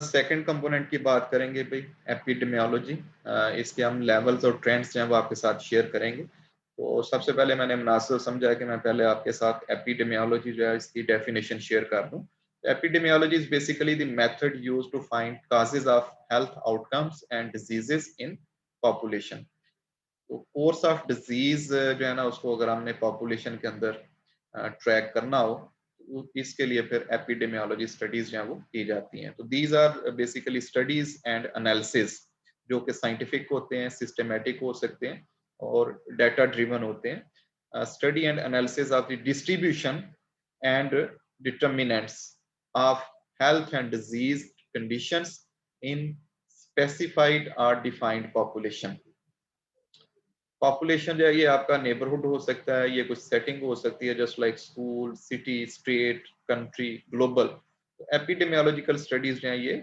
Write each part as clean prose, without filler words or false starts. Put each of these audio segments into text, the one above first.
Second component की बात करेंगे भाई, एपिडेमियोलॉजी। इसके हम लेवल्स और ट्रेंड्स जो हैं वो आपके साथ शेयर करेंगे। तो सबसे पहले मैंने मुनासिब समझा कि मैं पहले आपके साथ एपिडेमियोलॉजी जो है इसकी डेफिनेशन शेयर कर दूं। Epidemiology is basically the method used to find causes of health outcomes and diseases in population. तो कोर्स ऑफ डिजीज जो है ना उसको अगर हमने पॉपुलेशन के अंदर ट्रैक करना हो तो इसके लिए फिर एपिडेमियोलॉजी स्टडीज जो है वो की जाती हैं। तो these are basically studies and analysis जो कि साइंटिफिक होते हैं, सिस्टमेटिक हो सकते हैं और डाटा ड्रिवन होते हैं। Study and analysis of the distribution and determinants of health and disease conditions in specified और डिफाइंड पॉपुलेशन। पॉपुलेशन जो है ये आपका नेबरहुड हो सकता है, ये कुछ सेटिंग हो सकती है just like school, city, state, country, global. Epidemiological studies जो है ये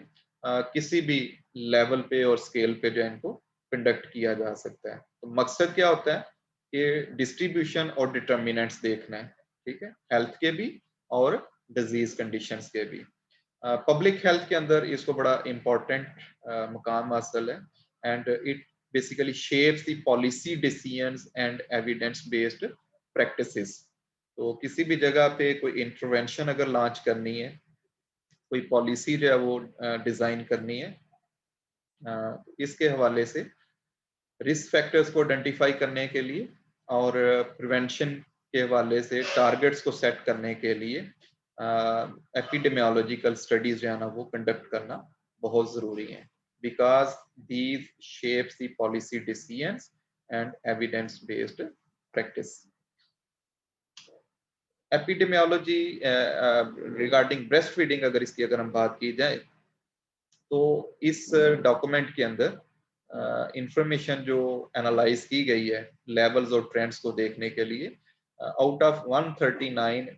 किसी भी लेवल पे और स्केल पे जो है इनको कंडक्ट किया जा सकता है। तो मकसद क्या होता है कि डिस्ट्रीब्यूशन और डिटर्मिनेंट्स देखना है, ठीक है, हेल्थ के भी और डिजीज कंडीशंस के भी। पब्लिक हेल्थ के अंदर इसको बड़ा इम्पोर्टेंट मुकाम हासिल है and it basically shapes the policy decisions and evidence based practices। तो किसी भी जगह पे कोई इंटरवेंशन अगर लॉन्च करनी है, कोई पॉलिसी जो है वो डिजाइन करनी है, इसके हवाले से रिस्क फैक्टर्स को आइडेंटिफाई करने के लिए और प्रिवेंशन के हवाले से टारगेट्स को सेट करने के लिए एपिडेमियोलॉजिकल स्टडीज जो है ना वो कंडक्ट करना बहुत जरूरी है, because these shapes the policy decisions and evidence based practice. Epidemiology regarding breast feeding अगर हम बात की जाए तो इस डॉक्यूमेंट के अंदर इंफॉर्मेशन जो एनालाइज की गई है लेवल्स और ट्रेंड्स को देखने के लिए, out of 139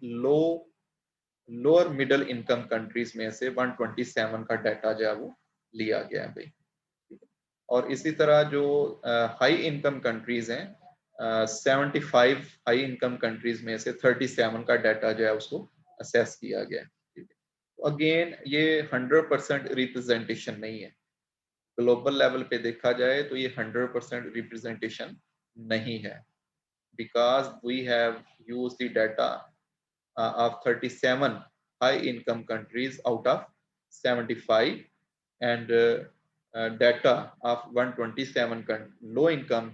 lower middle income countries में से 127 का डाटा जो है वो लिया गया है भाई। और इसी तरह जो हाई इनकम कंट्रीज हैं, 75 हाई इनकम कंट्रीज में से 37 का डाटा जो है उसको असेस किया गया है। अगेन ये 100% रिप्रेजेंटेशन नहीं है, ग्लोबल लेवल पे देखा जाए तो ये 100% रिप्रेजेंटेशन नहीं है, because we have use the data of 37 high income countries out of 75 and data of 127 low income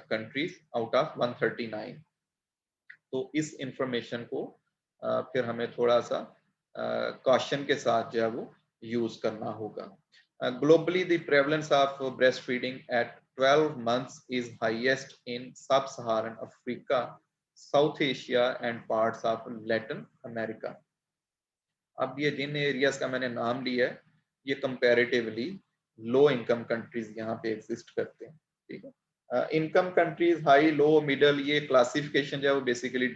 countries out of 139। तो इस इंफॉर्मेशन को फिर हमें थोड़ा सा कॉशन के साथ जो है वो यूज करना होगा। Globally the prevalence of breast feeding at 12 months is highest in sub-Saharan Africa, South Asia and parts of Latin America. अब ये जिन एरियाज का मैंने नाम लिया है ये कंपैरेटिवली लो इनकम कंट्रीज यहाँ पे एग्जिस्ट करते हैं, ठीक है। इनकम कंट्रीज हाई, लो, मिडल, ये क्लासिफिकेशन जो है वो बेसिकली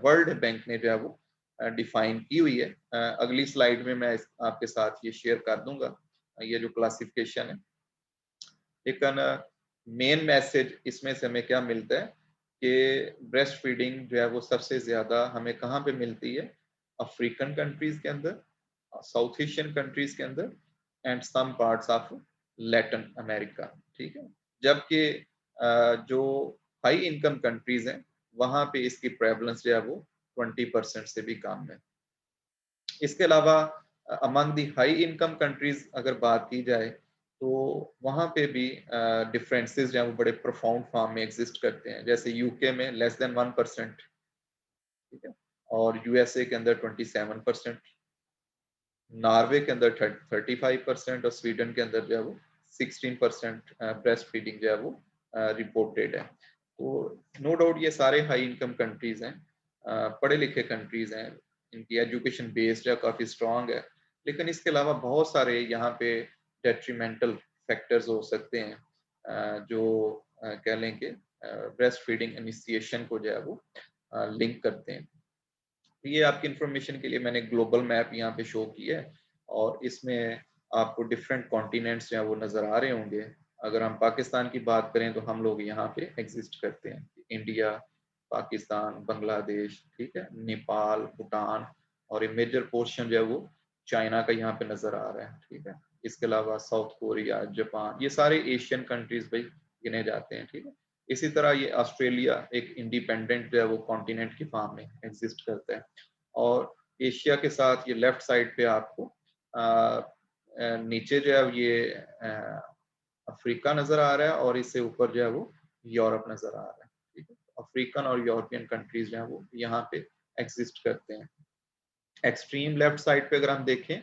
वर्ल्ड बैंक ने जो है वो डिफाइन की हुई है। अगली स्लाइड में मैं आपके साथ ये शेयर कर दूंगा ये जो क्लासिफिकेशन है। लेकिन मेन मैसेज इसमें से हमें क्या मिलता है कि ब्रेस्ट फीडिंग जो है वो सबसे ज्यादा हमें कहाँ पे मिलती है, अफ्रीकन कंट्रीज के अंदर, साउथ एशियन कंट्रीज के अंदर and some parts of Latin America, ठीक है। जबकि जो हाई इनकम कंट्रीज हैं वहां पे इसकी प्रेवलेंस जो है वो 20% से भी कम है। इसके अलावा among the high income countries अगर बात की जाए तो वहां पे भी डिफरेंसेस जो है वो बड़े प्रोफाउंड फॉर्म में एग्जिस्ट करते हैं। जैसे यूके में लेस देन 1%, ठीक है, और यूएसए के अंदर 27%, नॉर्वे के अंदर 35% और स्वीडन के अंदर जो है वो 16% ब्रेस्ट फीडिंग जो है वो रिपोर्टेड है। तो नो डाउट ये सारे हाई इनकम कंट्रीज हैं, पढ़े लिखे कंट्रीज हैं, इनकी एजुकेशन बेस्ड है, काफ़ी स्ट्रांग है। लेकिन इसके अलावा बहुत सारे यहाँ पे डेट्रीमेंटल फैक्टर्स हो सकते हैं जो कह लें कि ब्रेस्ट फीडिंग इनिशिएशन को जो है वो लिंक करते हैं। ये आपकी इंफॉर्मेशन के लिए मैंने ग्लोबल मैप यहाँ पे शो किया है और इसमें आपको डिफरेंट कॉन्टिनेंट्स जो है वो नज़र आ रहे होंगे। अगर हम पाकिस्तान की बात करें तो हम लोग यहाँ पे एग्जिस्ट करते हैं, इंडिया, पाकिस्तान, बांग्लादेश, ठीक है, नेपाल, भूटान और ये मेजर पोर्शन जो है वो चाइना का यहाँ पे नजर आ रहा है, ठीक है। इसके अलावा साउथ कोरिया, जापान, ये सारे एशियन कंट्रीज भाई गिने जाते हैं, ठीक है। इसी तरह ये ऑस्ट्रेलिया एक इंडिपेंडेंट जो है वो कॉन्टिनेंट की फॉर्म में एग्जिस्ट करता है। और एशिया के साथ ये लेफ्ट साइड पे आपको नीचे जो है ये अफ्रीका नजर आ रहा है, और इससे ऊपर जो है वो यूरोप नजर आ रहा है, ठीक है। अफ्रीकन और यूरोपियन कंट्रीज जो है वो यहाँ पे एग्जिस्ट करते हैं। एक्सट्रीम लेफ्ट साइड पे अगर हम देखें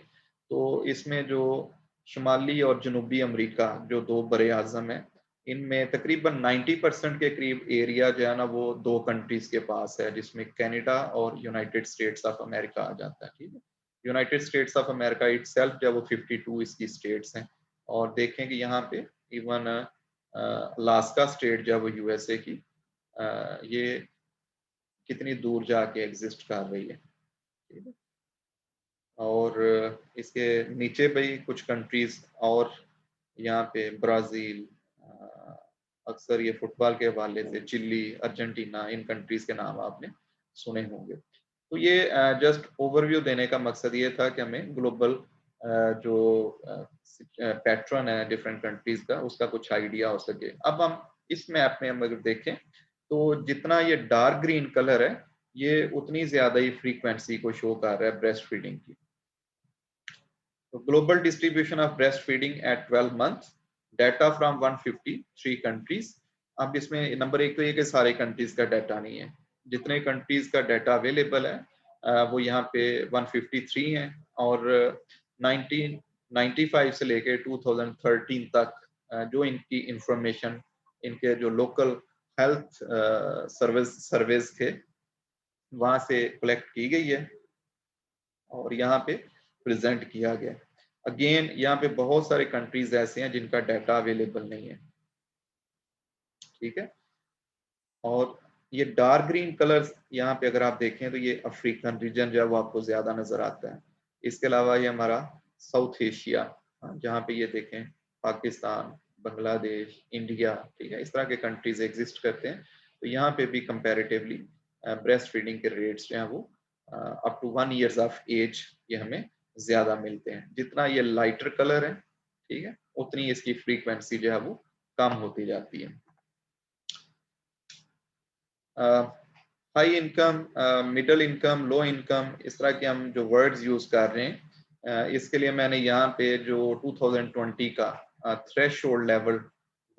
तो इसमें जो शुमाली और जनूबी अमेरिका जो दो बड़े आजम हैं, इनमें तकरीबन 90% के करीब एरिया जो है ना वो दो कंट्रीज के पास है, जिसमें कनाडा और यूनाइटेड स्टेट्स ऑफ अमेरिका आ जाता है, ठीक है। United states of America itself जो है वो 52 इसकी स्टेट्स हैं। और देखें कि यहाँ पे इवन अलास्का स्टेट जो है वो यूएसए की ये कितनी दूर जाके एग्जिस्ट कर रही है, ठीक है। और इसके नीचे भाई कुछ कंट्रीज और यहाँ पे ब्राज़ील, अक्सर ये फुटबॉल के हवाले से चिली, अर्जेंटीना, इन कंट्रीज के नाम आपने सुने होंगे। तो ये जस्ट ओवरव्यू देने का मकसद ये था कि हमें ग्लोबल जो पैटर्न है डिफरेंट कंट्रीज का उसका कुछ आइडिया हो सके। अब हम इस मैप में हम अगर देखें तो जितना ये डार्क ग्रीन कलर है ये उतनी ज्यादा ही फ्रीक्वेंसी को शो कर रहा है ब्रेस्ट फीडिंग की। तो global distribution of breast feeding at 12 month, data from 153 countries. अब इसमें नंबर एक तो ये कि सारे कंट्रीज का डाटा नहीं है, जितने कंट्रीज का डाटा अवेलेबल है वो यहाँ पे 153 है। और 1995 से लेके 2013 तक जो इनकी इंफॉर्मेशन इनके जो लोकल हेल्थ सर्विस थे वहां से कलेक्ट की गई है और यहाँ पे प्रेजेंट किया गया। अगेन यहाँ पे बहुत सारे कंट्रीज ऐसे हैं जिनका डाटा अवेलेबल नहीं है, ठीक है। और ये डार्क ग्रीन कलर्स यहाँ पे अगर आप देखें तो ये अफ्रीकन रीजन जो है वो आपको ज्यादा नजर आता है। इसके अलावा ये हमारा साउथ एशिया, जहाँ पे ये देखें पाकिस्तान, बांग्लादेश, इंडिया, ठीक है, इस तरह के कंट्रीज एग्जिस्ट करते हैं। तो यहाँ पे भी कंपैरेटिवली ब्रेस्ट फीडिंग के रेट्स जो हैं वो up to 1 years of age ये हमें ज्यादा मिलते हैं। जितना ये लाइटर कलर है, ठीक है, उतनी इसकी फ्रीक्वेंसी जो है वो कम होती जाती है। High income, middle income, low income, इस तरह के हम जो वर्ड्स यूज कर रहे हैं इसके लिए मैंने यहाँ पे जो 2020 का थ्रेशोल्ड लेवल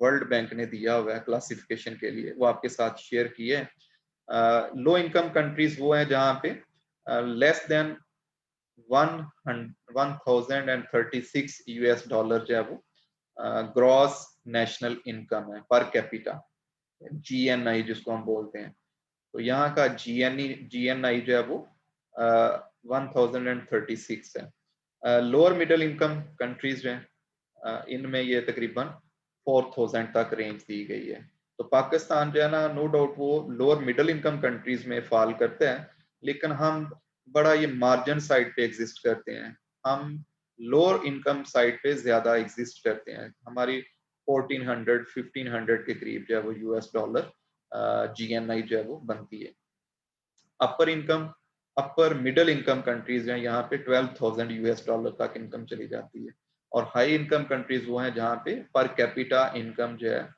वर्ल्ड बैंक ने दिया हुआ है क्लासिफिकेशन के लिए वो आपके साथ शेयर किए। लो इनकम कंट्रीज वो है जहाँ पे लेस देन 1036 यूएस डॉलर जो है वो ग्रॉस नेशनल इनकम है पर कैपिटा, जीएनआई जिसको हम बोलते हैं। तो यहाँ का जीएनआई जो है वो 1036 है। लोअर मिडिल इनकम कंट्रीज हैं इनमें ये तकरीबन 4000 तक रेंज दी गई है। तो पाकिस्तान जो है ना नो डाउट वो लोअर मिडिल इनकम कंट्रीज में फॉल करते हैं, लेकिन हम बड़ा ये मार्जिन साइड पे एग्जिस्ट करते हैं। हम लोअर इनकम साइड पे ज्यादा एग्जिस्ट करते हैं। हमारी 1400 1500 के करीब जो है वो यूएस डॉलर जीएनआई जो है वो बनती है। Upper income, upper middle income countries हैं यहाँ पे 12,000 यूएस डॉलर तक इनकम चली जाती है। और हाई इनकम कंट्रीज वो हैं जहाँ पे पर कैपिटा इनकम जो है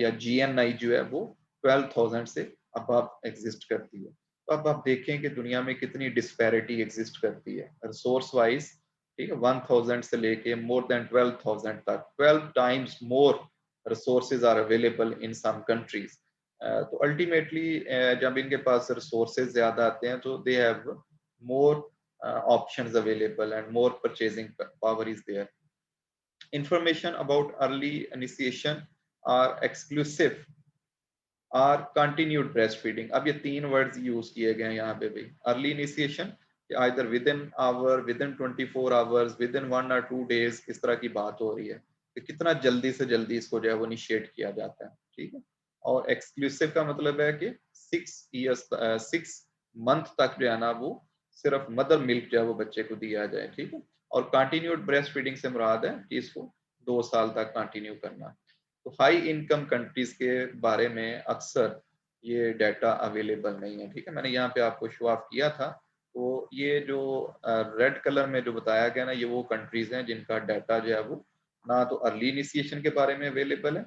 या जीएनआई जो है वो 12,000 से अबव एग्जिस्ट करती है। तो अब आप देखें कि दुनिया में कितनी डिस्पैरिटी एग्जिस्ट करती है रिसोर्स वाइज, ठीक है। 1000 से लेके मोर देन 12,000 तक, 12 times more resources are available in some countries. तो अल्टीमेटली जब इनके पास रिसोर्सेज ज्यादा आते हैं तो they have more options available and more purchasing power is there. Information about early initiation or exclusive or continued breast feeding. अब ये तीन वर्ड्स यूज किए गए हैं यहाँ पे भी। Early initiation either within hour, within 24 hours, within 1 or 2 days, इस तरह की बात हो रही है कि कितना जल्दी से जल्दी इसको जो है वो इनिशिएट किया जाता है, ठीक है। और एक्सक्लूसिव का मतलब है कि 6 मंथ तक जो है ना वो सिर्फ मदर मिल्क जो है वो बच्चे को दिया जाए, ठीक है। और कंटिन्यूड ब्रेस्ट फीडिंग से मुराद है कि इसको 2 साल तक कंटिन्यू करना। तो हाई इनकम कंट्रीज के बारे में अक्सर ये डाटा अवेलेबल नहीं है, ठीक है। मैंने यहाँ पे आपको शो ऑफ किया था तो ये जो रेड कलर में जो बताया गया ना, ये वो कंट्रीज हैं जिनका डाटा जो है वो ना तो अर्ली इनिशिएशन के बारे में अवेलेबल है,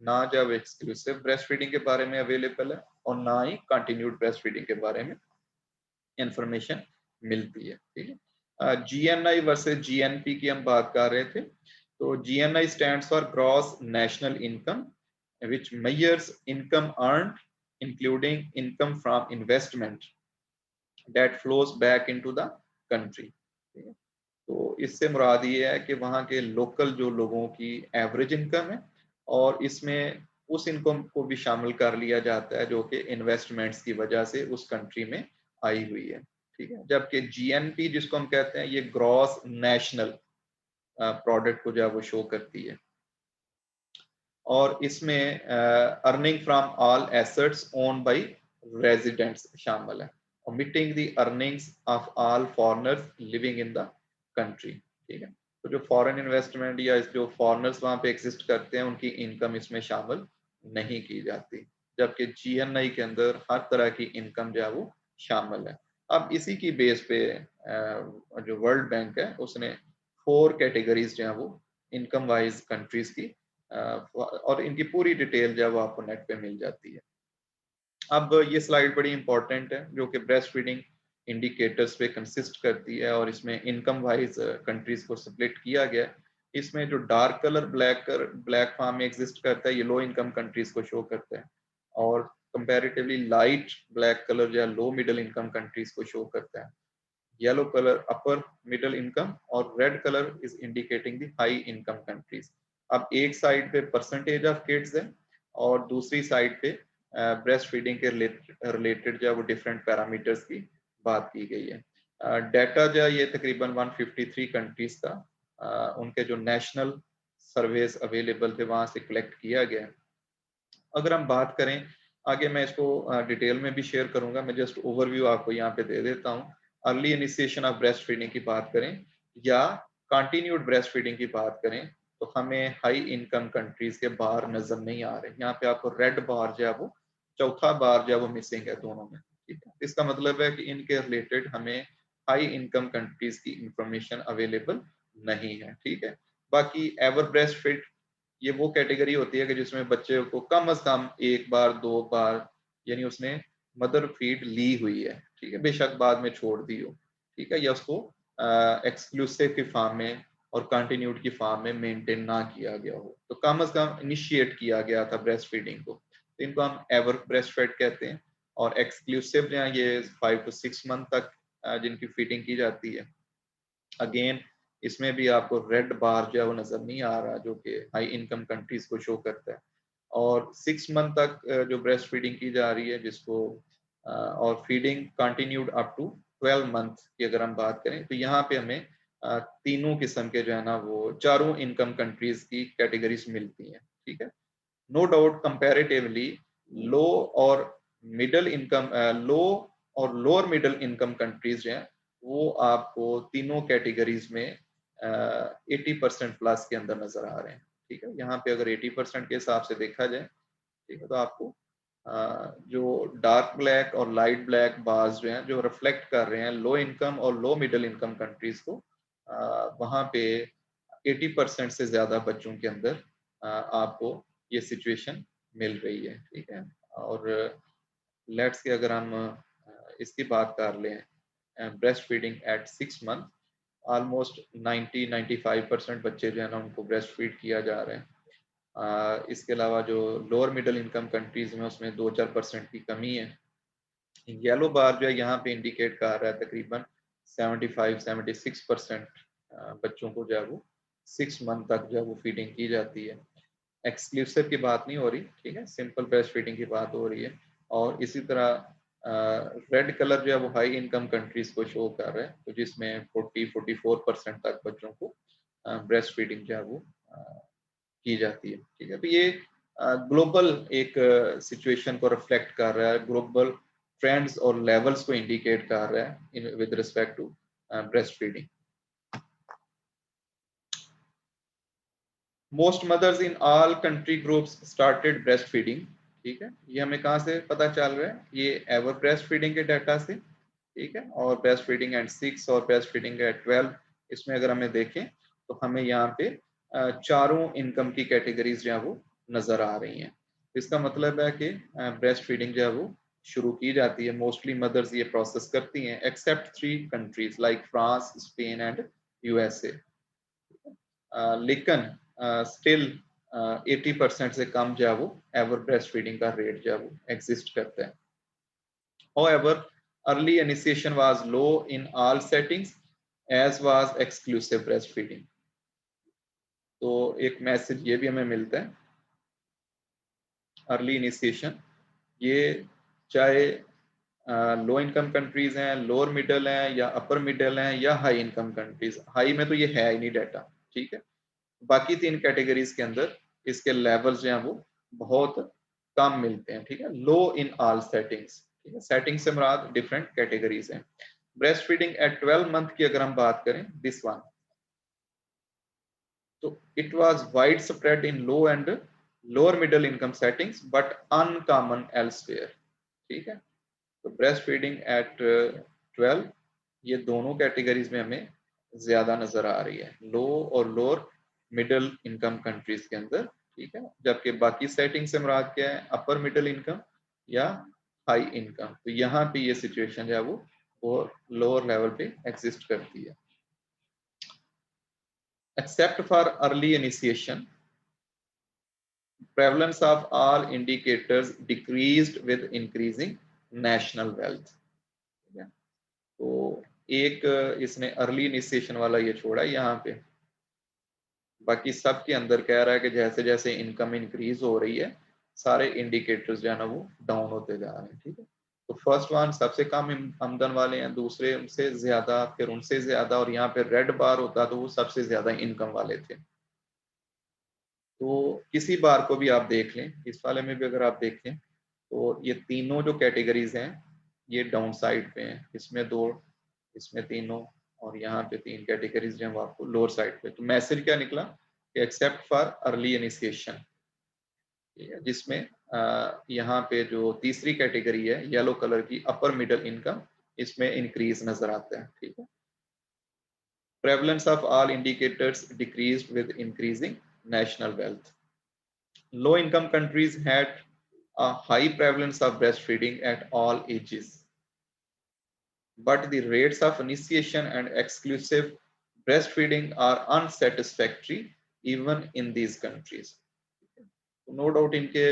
ना जो है एक्सक्लूसिव ब्रेस्ट फीडिंग के बारे में अवेलेबल है, और ना ही कंटिन्यूड ब्रेस्ट फीडिंग के बारे में इंफॉर्मेशन मिलती है। ठीक है, जीएनआई वर्सेस जीएनपी की हम बात कर रहे थे। तो GNI stands for gross national income, which measures income earned including income from investment that flows back into the country। ठीक है, तो इससे मुराद ये है कि वहाँ के लोकल जो लोगों की एवरेज इनकम है, और इसमें उस इनकम को भी शामिल कर लिया जाता है जो कि इन्वेस्टमेंट्स की वजह से उस कंट्री में आई हुई है। ठीक है, जबकि जीएनपी जिसको हम कहते हैं, ये ग्रॉस नेशनल प्रोडक्ट को जो है वो शो करती है, और इसमें earning from all assets own by residents शामिल है, omitting the earnings of all foreigners living in the country। ठीक है, तो जो फॉरेन इन्वेस्टमेंट या जो फॉरेनर्स वहां पे एग्जिस्ट करते हैं, उनकी इनकम इसमें शामिल नहीं की जाती, जबकि जीएनआई के अंदर हर तरह की इनकम जो है वो शामिल है। अब इसी की बेस पे जो वर्ल्ड बैंक है उसने 4 कैटेगरीज जो है वो इनकम वाइज कंट्रीज की, और इनकी पूरी डिटेल जो है वो आपको नेट पे मिल जाती है। अब ये स्लाइड बड़ी इंपॉर्टेंट है जो कि ब्रेस्ट फीडिंग इंडिकेटर्स पे कंसिस्ट करती है, और इसमें इनकम वाइज कंट्रीज को स्प्लिट किया गया है। इसमें जो डार्क कलर ब्लैक फॉर्म में एग्जिस्ट करता है, ये लो इनकम कंट्रीज को शो करता है, और कंपैरेटिवली लाइट ब्लैक कलर जो है लो मिडिल इनकम कंट्रीज को शो करता है। Yellow colour upper middle income, और red colour is indicating the high income countries. अब एक साइड पे परसेंटेज ऑफ किड्स है, और दूसरी साइड पे ब्रेस्ट फीडिंग के रिलेटेड जो है वो डिफरेंट पैरामीटर्स की बात की गई है। डाटा जो है ये तकरीबन 153 कंट्रीज का उनके जो नेशनल सर्वेस अवेलेबल थे वहां से कलेक्ट किया गया है। अगर हम बात करें आगे, मैं इसको डिटेल में भी शेयर करूंगा, मैं जस्ट ओवरव्यू आपको यहाँ पे दे देता हूँ। Early initiation of breast feeding की बात करें या कंटिन्यूड ब्रेस्ट फीडिंग की बात करें, तो हमें हाई इनकम कंट्रीज के बार नजर नहीं आ रहे। यहाँ पे आपको रेड बार जो है वो चौथा बार जो है वो मिसिंग है दोनों में। ठीक है, इसका मतलब है कि इनके रिलेटेड हमें हाई इनकम कंट्रीज की इंफॉर्मेशन अवेलेबल नहीं है। ठीक है, बाकी एवर ब्रेस्ट फीड ये वो कैटेगरी होती है कि जिसमें बच्चे को कम से कम एक बार 2 बार यानी उसने मदर फीड ली हुई है। ठीक है, बेशक बाद में छोड़ दी हो। ठीक है, या उसको एक्सक्लूसिव की फॉर्म में और कंटिन्यूड की फॉर्म में मेंटेन ना किया गया हो, तो कम से कम इनिशिएट किया गया था ब्रेस्ट फीडिंग को, तो इनको हम एवर ब्रेस्ट फीड कहते हैं। और एक्सक्लूसिव जो है ये 5 to 6 मंथ तक जिनकी फीडिंग की जाती है। अगेन इसमें भी आपको रेड बार जो है वो नजर नहीं आ रहा, जो कि हाई इनकम कंट्रीज को शो करता है। और 6 मंथ तक जो ब्रेस्ट फीडिंग की जा रही है जिसको और feeding continued up to 12 month की अगर हम बात करें, तो यहाँ पे हमें तीनों किस्म के जो है ना वो चारों इनकम कंट्रीज की कैटेगरीज मिलती हैं। ठीक है, नो डाउट कंपैरेटिवली लो और मिडिल इनकम लो और लोअर मिडिल इनकम कंट्रीज जो हैं वो आपको तीनों कैटेगरीज में 80% प्लस के अंदर नजर आ रहे हैं। ठीक है, यहाँ पे अगर 80% के हिसाब से देखा जाए, ठीक है, तो आपको जो डार्क ब्लैक और लाइट ब्लैक बार्स जो हैं जो रिफ्लेक्ट कर रहे हैं लो इनकम और लो मिडिल इनकम कंट्रीज को, वहाँ पे 80% से ज्यादा बच्चों के अंदर आपको ये सिचुएशन मिल रही है। ठीक है, और लेट्स के अगर हम इसकी बात कर लें breast feeding at 6 month, almost 90-95% बच्चे जो है ना उनको ब्रेस्ट फीड किया जा रहा है। इसके अलावा जो लोअर मिडिल इनकम कंट्रीज में उसमें 2-4% की कमी है। येलो बार जो है यहाँ पे इंडिकेट कर रहा है तकरीबन 75-76% बच्चों को जो है वो 6 मंथ तक जो है वो फीडिंग की जाती है। एक्सक्लूसिव की बात नहीं हो रही, ठीक है, सिंपल ब्रेस्ट फीडिंग की बात हो रही है। और इसी तरह रेड कलर जो है वो हाई इनकम कंट्रीज को शो कर रहा है, तो जिसमें 40-44% तक बच्चों को ब्रेस्ट फीडिंग जो है वो की जाती है। ठीक है, तो ये ग्लोबल एक सिचुएशन को रिफ्लेक्ट कर रहा है, ग्लोबल ट्रेंड्स और लेवल्स को इंडिकेट कर रहा है with respect to breast feeding. Most mothers in all country groups started breast feeding. ठीक है, ये हमें कहाँ से पता चल रहा है? ये एवर ब्रेस्ट फीडिंग के डाटा से। ठीक है। और ब्रेस्ट फीडिंग एट 6 और ब्रेस्ट फीडिंग एट 12, इसमें अगर हमें देखें तो हमें यहाँ पे चारों इनकम की कैटेगरीज जो है वो नजर आ रही हैं। इसका मतलब है कि ब्रेस्ट फीडिंग जो है वो शुरू की जाती है, मोस्टली मदर्स ये प्रोसेस करती हैं, except 3 countries like France, Spain and USA. लेकिन स्टिल 80% से कम जो है वो एवर ब्रेस्ट फीडिंग का रेट जो है वो एग्जिस्ट करता है। However, early initiation was low in all settings, as was exclusive breastfeeding. तो एक मैसेज ये भी हमें मिलता है, अर्ली इनिशिएशन ये चाहे लो इनकम कंट्रीज हैं, लोअर मिडल हैं, या अपर मिडल हैं, या हाई इनकम कंट्रीज। हाई में तो ये है ही नहीं डाटा, ठीक है। बाकी 3 कैटेगरीज के अंदर इसके लेवल्स जो हैं वो बहुत कम मिलते हैं, ठीक है। लो इन ऑल सेटिंग्स, ठीक है। सेटिंग से मुराद डिफरेंट कैटेगरीज हैं। ब्रेस्ट फीडिंग एट 12 मंथ की अगर हम बात करें, दिस वन, तो it was wide spread in low and lower middle income settings but uncommon elsewhere, ठीक है। तो ब्रेस्ट फीडिंग एट 12 ये दोनों कैटेगरीज में हमें ज्यादा नजर आ रही है, लो और लोअर मिडिल इनकम कंट्रीज के अंदर, ठीक है। जबकि बाकी सेटिंग से मुराद क्या है, अपर मिडिल इनकम या हाई इनकम। तो यहाँ पे ये सिचुएशन जो है वो लोअर लेवल पे एग्जिस्ट करती है। Except for early initiation, prevalence of all indicators decreased with increasing national wealth, ठीक है। तो एक इसने अर्ली इनिशिएशन वाला ये छोड़ा यहाँ पे, बाकी सब के अंदर कह रहा है कि जैसे जैसे इनकम इंक्रीज हो रही है सारे इंडिकेटर्स जो है ना वो डाउन होते जा रहे हैं, ठीक है। तो फर्स्ट वन सबसे कम आमदन वाले हैं, दूसरे उनसे ज्यादा, फिर उनसे ज्यादा, और यहाँ पे रेड बार होता तो वो सबसे ज्यादा इनकम वाले थे। तो किसी बार को भी आप देख लें, इस वाले में भी अगर आप देखें तो ये तीनों जो कैटेगरीज हैं ये डाउन साइड पे हैं, इसमें 2, इसमें तीनों, और यहाँ पे 3 कैटेगरीज जो हैं वो आपको लोअर साइड पे। तो मैसेज क्या निकला कि एक्सेप्ट फॉर अर्ली इनिशिएशन, ठीक है, जिसमें यहाँ पे जो तीसरी कैटेगरी है येलो कलर की, अपर मिडिल इनकम, इसमें इंक्रीज नजर आता है, ठीक है। prevalence of all indicators decreased with increasing national wealth. Low income countries had a high prevalence of breastfeeding at all ages, but the rates of initiation and exclusive breastfeeding are unsatisfactory even in these countries. No doubt इनके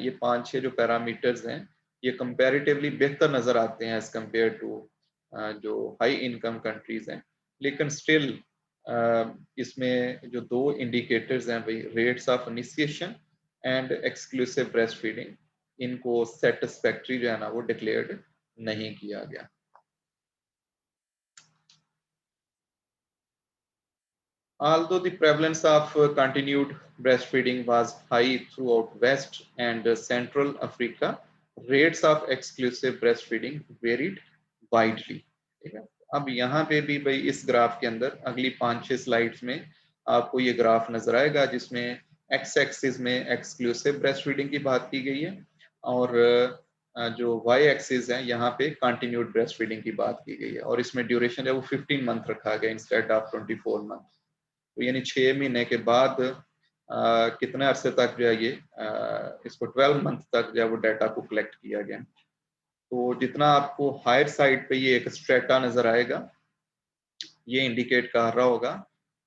ये 5-6 जो parameters हैं ये comparatively बेहतर नजर आते हैं as compare to जो हाई इनकम कंट्रीज हैं, लेकिन स्टिल इसमें जो 2 इंडिकेटर्स हैं भाई, rates of initiation and exclusive breast feeding, इनको सेटिस्फैक्ट्री जो है ना वो डिक्लेयर्ड नहीं किया गया। Although the prevalence of continued breastfeeding was high throughout West and Central Africa, rates of exclusive breastfeeding varied widely. ठीक है। अब यहाँ पे भी भाई इस ग्राफ के अंदर अगली 5-6 स्लाइड्स में आपको ये ग्राफ नजर आएगा जिसमें एक्स एक्सिस में एक्सक्लूसिव ब्रेस्टफीडिंग की बात की गई है, और जो वाई एक्सिस है यहाँ पे कंटिन्यूड ब्रेस्टफीडिंग की बात की गई है, और इसमें ड्यूरेशन है वो 15 मंथ रखा गया इंस्टेड ऑफ 24 मंथ। तो यानी 6 महीने के बाद कितने अरसे तक जो है ये इसको 12 मंथ तक जो है वो डाटा को कलेक्ट किया गया। तो जितना आपको हायर साइड पे ये एक स्ट्रेटा नजर आएगा, ये इंडिकेट कर रहा होगा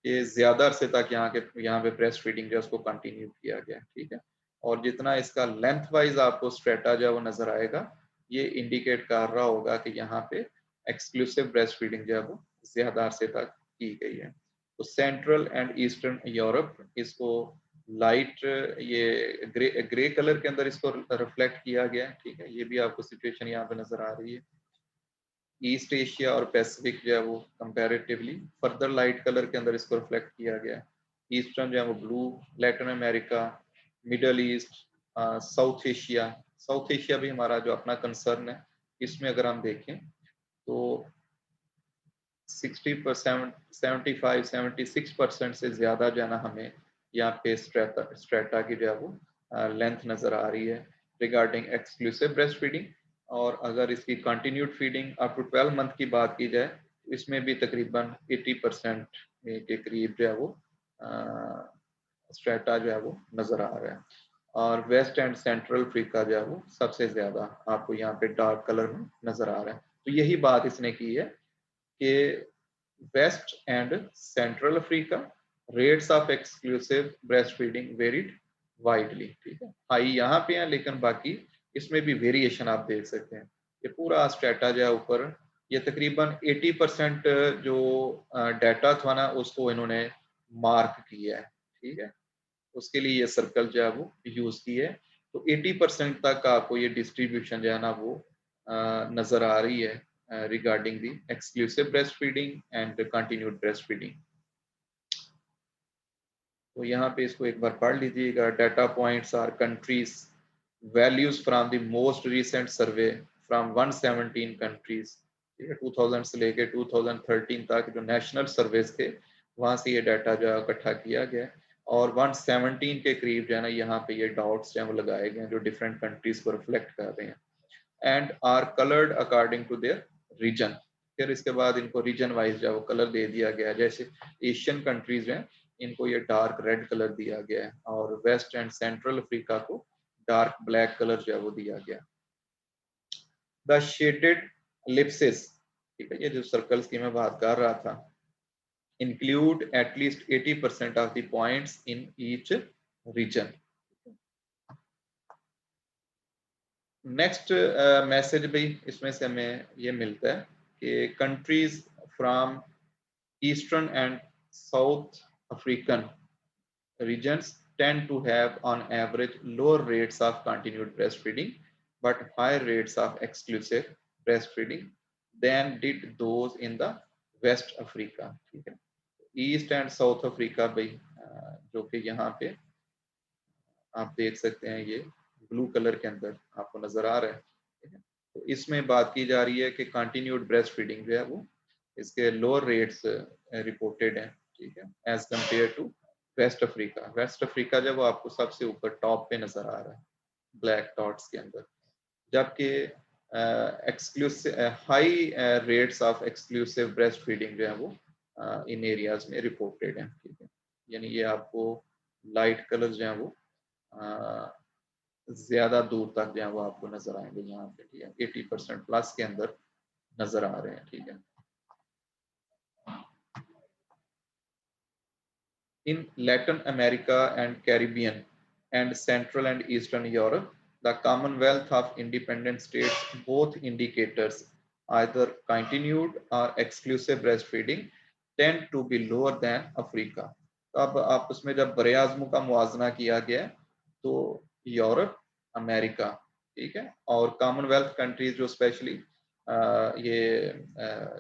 कि ज्यादा अरसे तक यहाँ पे ब्रेस्ट फीडिंग जो है उसको कंटिन्यू किया गया, ठीक है। और जितना इसका लेंथ वाइज आपको स्ट्रेटा जो है वो नजर आएगा, ये इंडिकेट कर रहा होगा कि यहाँ पे एक्सक्लूसिव ब्रेस्ट फीडिंग जो है वो ज्यादा अरसे तक की गई है। तो सेंट्रल एंड ईस्टर्न यूरोप इसको लाइट ये ग्रे कलर के अंदर इसको रिफ्लेक्ट किया गया, ठीक है। ये भी आपको सिचुएशन यहाँ पे नजर आ रही है। ईस्ट एशिया और पैसिफिक जो है वो कंपैरेटिवली फर्दर लाइट कलर के अंदर इसको रिफ्लेक्ट किया गया। ईस्टर्न जो है वो blue, Latin America, middle east, south Asia भी हमारा जो अपना कंसर्न है, इसमें अगर हम देखें तो 60%, 75, 76% से ज्यादा जो है ना हमें यहाँ पे स्ट्रेटा की जो है वो लेंथ नजर आ रही है रिगार्डिंग एक्सक्लूसिव ब्रेस्ट फीडिंग और अगर इसकी continued feeding up to 12 month की बात की जाए तो इसमें भी तकरीबन 80% के करीब जो है वो स्ट्रेटा जो है वो नज़र आ रहा है। और वेस्ट एंड सेंट्रल अफ्रीका जो है वो सबसे ज़्यादा आपको यहाँ पे डार्क कलर में नज़र आ रहा है। तो यही बात इसने की है कि West and Central Africa rates of exclusive breast feeding varied widely, ठीक है, हाई यहाँ पे है लेकिन बाकी इसमें भी वेरिएशन आप देख सकते हैं। ये पूरा स्ट्रेटा जो है ऊपर, ये तकरीबन 80% जो डाटा था ना उसको इन्होंने मार्क किया है, ठीक है, उसके लिए ये सर्कल जो है वो यूज की है। तो 80% तक आपको ये डिस्ट्रीब्यूशन जो है ना वो नजर आ रही है regarding the exclusive breast feeding and continued breast feeding. तो यहाँ पे इसको एक बार पढ़ लीजिएगा। Data points are countries values from the most recent survey from 117 countries, ठीक है, 2000 से लेके 2013 तक जो नेशनल सर्वेस थे वहां से ये डाटा जो है इकट्ठा किया गया और 117 के करीब जो है ना यहाँ पे ये डॉट्स जो है वो लगाए गए हैं जो डिफरेंट कंट्रीज को रिफ्लेक्ट कर रहे हैं and are coloured according to their region. फिर इसके बाद इनको रीजन वाइज जो है वो कलर दे दिया गया है। जैसे एशियन कंट्रीज हैं इनको ये डार्क रेड कलर दिया गया है और वेस्ट एंड सेंट्रल अफ्रीका को डार्क ब्लैक कलर जो है वो दिया गया। द शेडेड लिप्सिस, ठीक है, ये जो सर्कल्स की मैं बात कर रहा था, include at least 80% of the points in each region. Next message भी इसमें से हमें ये मिलता है कि countries from eastern and south African regions tend to have on average lower rates of continued breastfeeding but higher rates of exclusive breastfeeding than did those in the West Africa, ठीक है। ईस्ट एंड साउथ अफ्रीका भाई जो कि यहाँ पे आप देख सकते हैं ये ब्लू कलर के अंदर आपको नजर आ रहा है, ठीक है। तो इसमें बात की जा रही है कि कंटिन्यूड ब्रेस्ट फीडिंग जो है वो इसके लोअर रेट्स रिपोर्टेड हैं, ठीक है, as compare to West Africa. West Africa जब वो आपको सबसे ऊपर टॉप पे नजर आ रहा है ब्लैक डॉट्स के अंदर, जबकि exclusive high rates of exclusive breast feeding जो है वो इन एरियाज में रिपोर्टेड है, ठीक है। यानी ये आपको लाइट कलर जो है वो ज्यादा दूर तक जो है वो आपको नजर आएंगे यहाँ पे, ठीक है, 80% प्लस के अंदर नजर आ रहे हैं, ठीक है। In Latin America and Caribbean and Central and Eastern Europe, the Commonwealth of Independent States, both indicators, either continued or exclusive breastfeeding, tend to be lower than Africa. तो अब आप उसमें जब बरे-आज़मू का मुआजना किया गया तो यूरोप, अमेरिका, ठीक है, और कॉमनवेल्थ कंट्रीज जो स्पेशली ये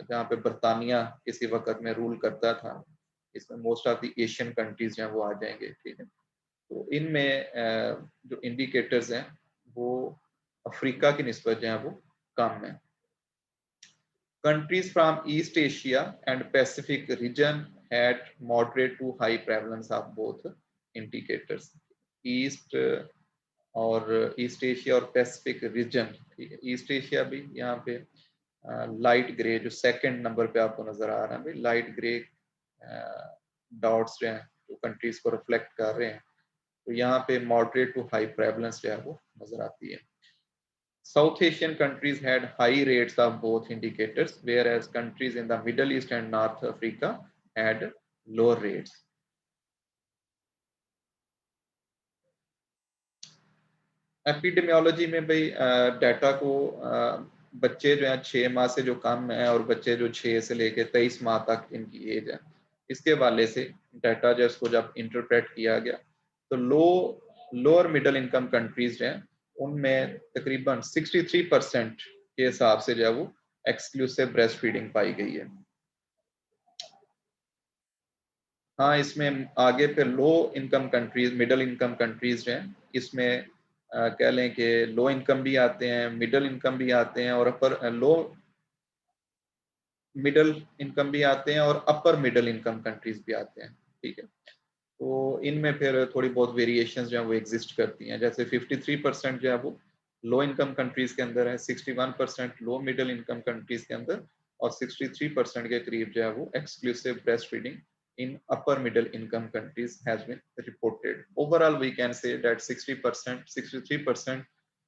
जहाँ पे बरतानिया किसी वक्त में रूल करता था, इसमें most of the Asian countries जो हैं वो आ जाएंगे, ठीक है। तो इनमें जो इंडिकेटर्स हैं वो अफ्रीका की निस्बत जो है वो कम है। Countries from East Asia and Pacific region had moderate to high prevalence of both indicators. East और ईस्ट एशिया और पैसिफिक रीजन, ठीक है, ईस्ट एशिया भी यहाँ पे लाइट ग्रे जो सेकंड नंबर पे आपको नजर आ रहा है भाई, लाइट ग्रे डॉट्स जो हैं जो कंट्रीज को रिफ्लेक्ट कर रहे हैं, तो यहाँ पे मॉडरेट टू हाई प्रेवलेंस जो है वो नजर आती है। South Asian countries had high rates of both indicators, whereas countries in the Middle East and North Africa had lower rates. Epidemiology में भाई डाटा को बच्चे जो हैं 6 माह से जो कम है और बच्चे जो 6 से लेके 23 माह तक इनकी एज है, इसके वाले से डाटा जो इसको जब इंटरप्रेट किया गया तो लोअर मिडिल इनकम कंट्रीज हैं उनमें तकरीबन 63% के हिसाब से जो है वो एक्सक्लूसिव ब्रेस्ट फीडिंग पाई गई है। हाँ, इसमें आगे पे लो income countries, middle income countries हैं, इसमें कह लें कि लो इनकम भी आते हैं, मिडिल इनकम भी आते हैं और अपर लो मिडिल इनकम भी आते हैं और अपर मिडिल इनकम कंट्रीज भी आते हैं, ठीक है। तो इनमें फिर थोड़ी बहुत वेरिएशंस जो है वो एग्जिस्ट करती हैं। जैसे 53% जो है वो लो इनकम कंट्रीज के अंदर है, 61% लो मिडिल इनकम कंट्रीज के अंदर, और 63% के करीब जो है वो exclusive breast feeding in upper middle income countries has been reported. Overall, we can say that 60%, 63%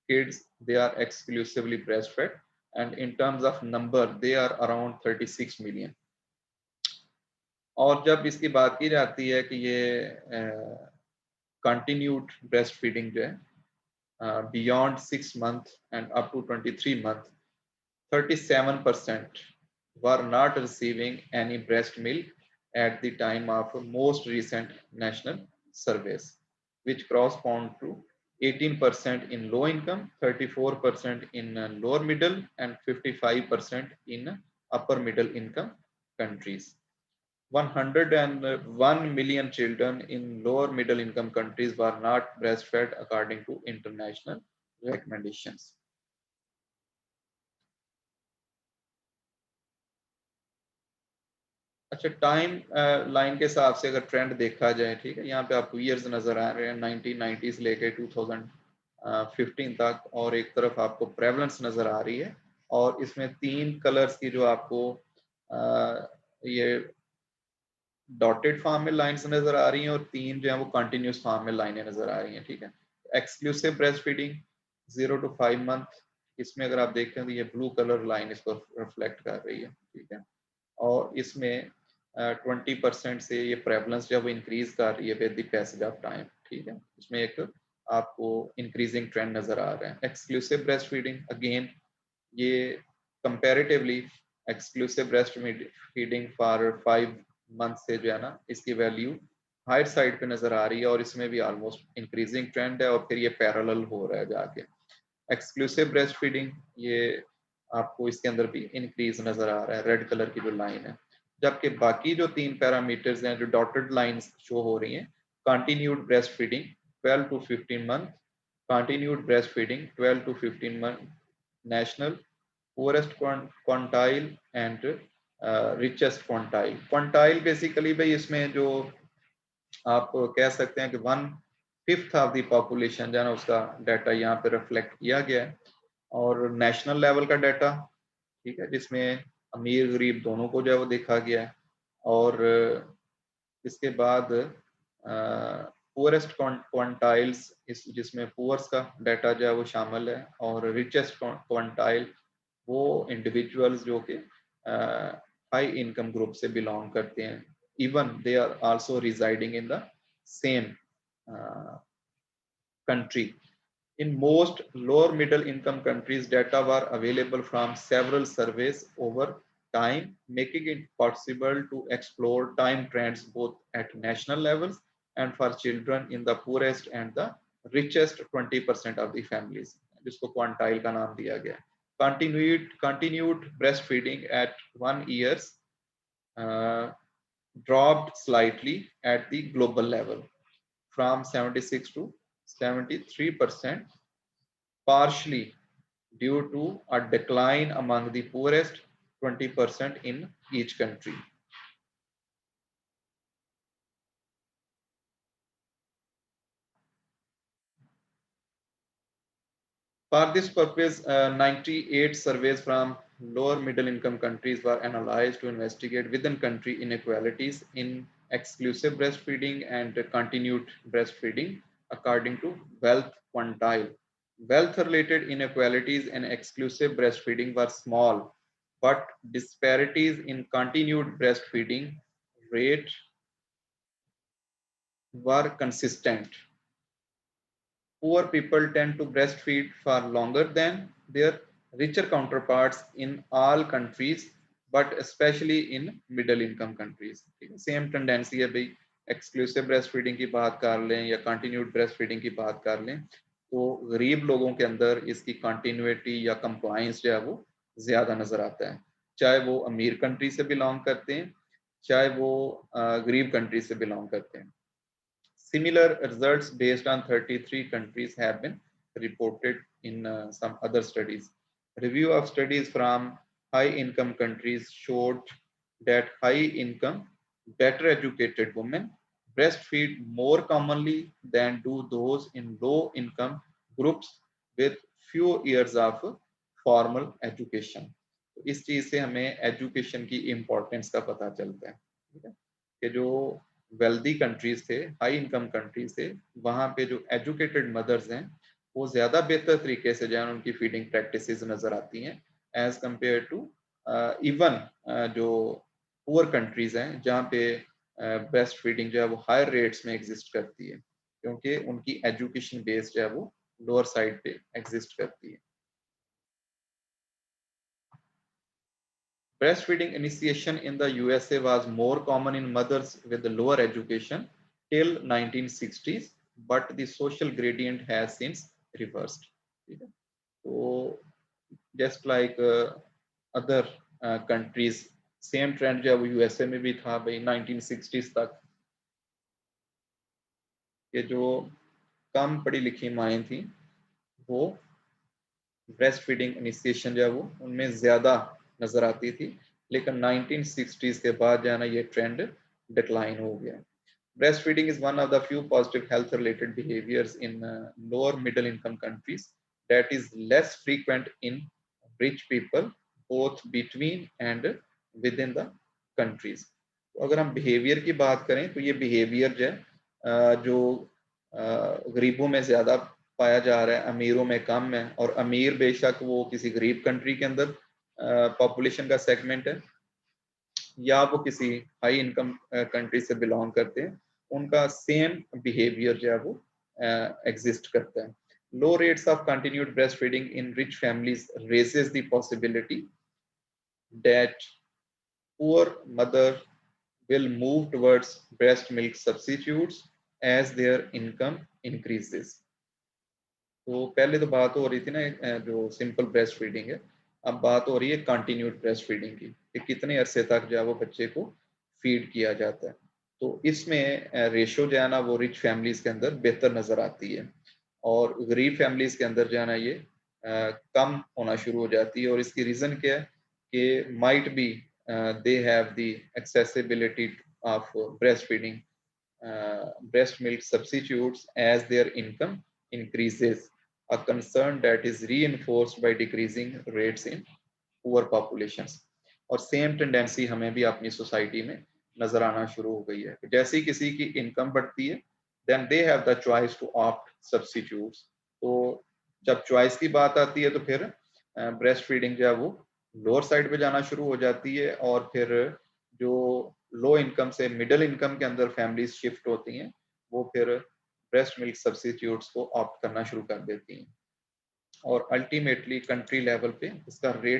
kids, they are exclusively breastfed, and in terms of number, they are around 36 million. और जब इसकी बात की जाती है कि ये कंटिन्यूड ब्रेस्ट फीडिंग जो है beyond 6 month and up to 23 month, 37% were not receiving any breast milk at the time of most recent national surveys, which correspond to 18% in low income, 34% in lower middle, and 55% in upper middle income countries. 101 million children in lower middle income countries were not breastfed according to international recommendations. अच्छा, time line के हिसाब से अगर trend देखा जाए, ठीक है, यहाँ पे आपको ईयर्स नजर आ रहे हैं 1990 से लेके 2015 तक, और एक तरफ आपको प्रेवलेंस नजर आ रही है, और इसमें 3 कलर्स की जो आपको ये डॉटेड फॉर्म में लाइंस नजर आ रही हैं, और 3 जो है वो कंटिन्यूस फॉर्म में लाइनें नजर आ रही हैं, ठीक है। Exclusive breast feeding 0 to 5 month, इसमें अगर आप देखें तो ये ब्लू कलर लाइन इसको रिफ्लेक्ट कर रही है, ठीक है, और इसमें 20% से ये प्रेवलेंस जब इंक्रीज कर रही है with the passage of time, ठीक है, इसमें एक आपको इंक्रीजिंग ट्रेंड नजर आ रहा है। एक्सक्लूसिव ब्रेस्ट फीडिंग अगेन, ये comparatively exclusive breast feeding for 5 month से जो है ना, इसकी वैल्यू हायर साइड पे नजर आ रही है, और इसमें भी ऑलमोस्ट इंक्रीजिंग ट्रेंड है, और फिर ये पैरेलल हो रहा है जाके। एक्सक्लूसिव ब्रेस्ट फीडिंग, ये आपको इसके अंदर भी इंक्रीज नजर आ रहा है, रेड कलर की जो लाइन है, जबकि बाकी जो 3 पैरामीटर्स हैं जो डॉटेड लाइंस शो हो रही हैं, continued breast feeding 12 to 15 month, continued breast feeding 12 to 15 month, national, poorest quantile and richest quantile. Quantile basically भाई इसमें जो आप कह सकते हैं कि 1/5 ऑफ द पॉपुलेशन जो है ना, उसका डाटा यहाँ पे रिफ्लेक्ट किया गया है, और नेशनल लेवल का डाटा, ठीक है, जिसमें अमीर गरीब दोनों को जो है वो देखा गया है, और इसके बाद पुअरेस्ट क्वांटाइल्स, इस जिसमें पुअर्स का डाटा जो है वो शामिल है, और रिचेस्ट क्वांटाइल वो इंडिविजुअल्स जो कि हाई इनकम ग्रुप से बिलोंग करते हैं, even they are also residing in the same country. In most lower middle income countries, data were available from several surveys over time, making it possible to explore time trends both at national levels and for children in the poorest and the richest 20% of the families, जिसको quantile का नाम दिया गया. Continued breastfeeding at 1 year dropped slightly at the global level from 76 to 73%, partially due to a decline among the poorest 20% in each country. For this purpose, 98 surveys from lower middle income countries were analyzed to investigate within country inequalities in exclusive breastfeeding and continued breastfeeding according to wealth quantile. Wealth related inequalities in exclusive breastfeeding were small, but disparities in continued breastfeeding rate were consistent. Poor people tend to breastfeed for longer than their richer counterparts in all countries, but especially in middle income countries. Same tendency है भाई, exclusive breastfeeding की बात कर लें या continued breastfeeding की बात कर लें, तो गरीब लोगों के अंदर इसकी continuity या compliance जो है वो ज्यादा नजर आता है, चाहे वो अमीर कंट्री से बिलोंग करते हैं, चाहे वो गरीब कंट्री से बिलोंग करते हैं. Similar results based on 33 countries have been reported in some other studies. Review of studies from high-income countries showed that high-income, better-educated women breastfeed more commonly than do those in low-income groups with few years of formal education. तो इस चीज से हमें education की importance का पता चलता है, ठीक है, कि जो वेल्दी कंट्रीज थे, हाई इनकम कंट्रीज थे, वहाँ पे जो एजुकेटेड मदर्स हैं वो ज्यादा बेहतर तरीके से जो है उनकी फीडिंग प्रैक्टिसेस नजर आती हैं एज कंपेयर टू इवन जो पुअर कंट्रीज हैं जहाँ पे ब्रेस्ट फीडिंग जो है वो हायर रेट्स में एग्जिस्ट करती है, क्योंकि उनकी एजुकेशन बेस जो है वो लोअर साइड पे एग्जिस्ट करती है। Breastfeeding initiation in the USA was more common in mothers with lower education till 1960s, but the social gradient has since reversed. So just like other countries, same trend जो है वो USA में भी था भाई 1960s तक, कि जो कम पढ़ी लिखी माएँ थी वो ब्रेस्ट फीडिंग इनिशिएशन जो है वो उनमें ज्यादा नजर आती थी, लेकिन 1960s के बाद जो है ना ये ट्रेंड डिक्लाइन हो गया। Breastfeeding is one of the few positive health related behaviors in lower middle income countries that is less frequent in rich people both between and within the countries. तो अगर हम बिहेवियर की बात करें तो ये बिहेवियर जो है जो गरीबों में ज्यादा पाया जा रहा है, अमीरों में कम है, और अमीर बेशक वो किसी गरीब कंट्री के अंदर पॉपुलेशन का सेगमेंट है या वो किसी हाई इनकम कंट्री से बिलोंग करते हैं, उनका सेम बिहेवियर जो है वो एग्जिस्ट करता है। Low rates of continued breast feeding in rich families raises the possibility that poor mother will move towards breast milk substitutes as their income increases. तो पहले तो बात हो रही थी ना जो सिंपल ब्रेस्ट फीडिंग है, अब बात हो रही है कंटिन्यूड ब्रेस्ट फीडिंग की, कि कितने अरसे तक जो है वो बच्चे को फीड किया जाता है। तो इसमें रेशो जो है ना वो रिच फैमिलीज के अंदर बेहतर नजर आती है, और गरीब फैमिलीज के अंदर जो है ना ये कम होना शुरू हो जाती है। और इसकी रीजन क्या है कि might be they have the accessibility of breastfeeding breast milk substitutes as their income increases, a concern that is reinforced by decreasing rates in poor populations. और सेम टेंडेंसी हमें भी अपनी सोसाइटी में नजर आना शुरू हो गई है, जैसे ही किसी की इनकम बढ़ती है then they have the choice to opt substitutes. तो जब चॉइस की बात आती है तो फिर ब्रेस्ट फीडिंग जो है वो लोअर साइड पे जाना शुरू हो जाती है, और फिर जो लो इनकम से मिडिल इनकम के अंदर फैमिलीज शिफ्ट होती हैं वो फिर ब्रेस्ट मिल्क सब्स्टिट्यूट्स को ऑप्ट करना शुरू कर देती हैं, और अल्टीमेटली कंट्री लेवल पे इसका रेट